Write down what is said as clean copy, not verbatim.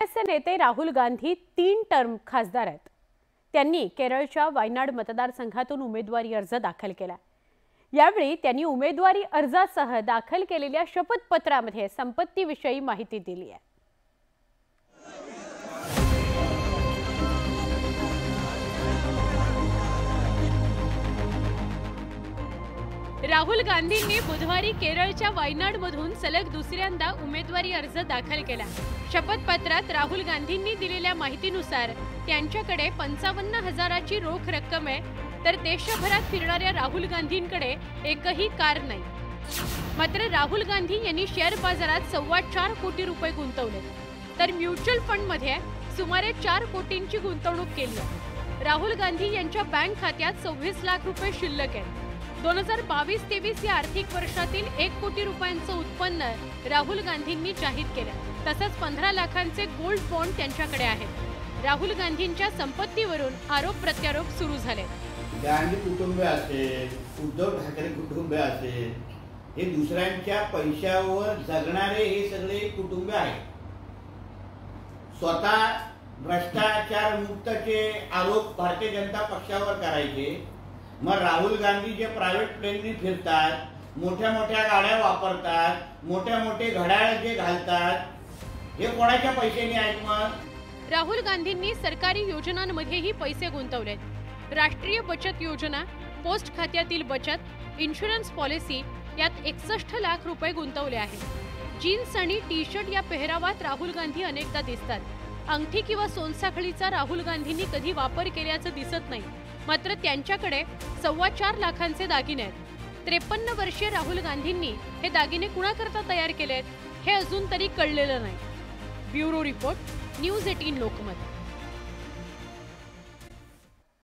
काँग्रेसचे नेते राहुल गांधी 3 टर्म खासदार आहेत। त्यांनी केरळच्या वायनाड मतदारसंघातून उमेदवारी अर्ज दाखल केला। यावेळी त्यांनी उमेदवारी अर्जासह दाखल केलेल्या शपथपत्रामध्ये संपत्तीविषयी माहिती दिली आहे। राहुल गांधींनी बुधवारी केरळच्या वायनाडमधून सलग दुसऱ्यांदा उमेदवारी अर्ज दाखल केला। शपथपत्रात राहुल गांधींनी दिलेल्या माहितीनुसार त्यांच्याकडे 55,000ची रोख रक्कम आहे, तर देशभरात फिरणाऱ्या राहुल गांधींकडे एकही कार नाही। मात्र राहुल गांधी यांनी शेअर बाजारात 4.25 कोटी रुपये गुंतवले, तर म्युच्युअल फंडमध्ये सुमारे 4 कोटींची गुंतवणूक केली आहे। राहुल गांधी यांच्या बँक खात्यात 26 लाख रुपये शिल्लक आहे। 2022-23 या आर्थिक वर्षातील 1 कोटी रुपयांचं उत्पन्न राहुल गांधींनी जाहीर केलं। तसंच 15 लाखांचे गोल्ड बॉन्ड त्यांच्याकडे आहेत। राहुल गांधींच्या संपत्तीवरून आरोप प्रत्यारोप सुरू झाले। गांधी कुटुंब असेल, उद्धव ठाकरे कुटुंब असेल, हे दुसऱ्यांच्या पैशावर जगणारे हे सगळे कुटुंब आहेत। स्वतः भ्रष्टाचार मुक्तचे आरोप भारतीय जनता पक्षावर करायचे, मग राहुल गांधी जे प्रायव्हेट प्लेननी फिरतात, मोठ्या मोठ्या गाड्या वापरतात, मोठे मोठे घड्याळ जे घालतात, हे कोणाच्या पैशाने आहेत? मग राहुल गांधींनी सरकारी योजनांमध्येही पैसे गुंतवलेत। राष्ट्रीय बचत योजना, पोस्ट खात्यातील बचत, इन्शुरन्स पॉलिसी यात 61 लाख रुपये गुंतवले आहेत। जीन्स आणि टी शर्ट या पेहरावात राहुल गांधी अनेकदा दिसतात। अंगठी किंवा सोनसाखळीचा राहुल गांधींनी कधी वापर केल्याचं दिसत नाही। मात्र त्यांच्याकडे 4.25 लाखांचे दागिने आहेत। 53 वर्षीय राहुल गांधींनी हे दागिने कुणाकरता तयार केलेत हे अजून तरी कळलेलं नाही। Bureau report, news 18 Lokmat.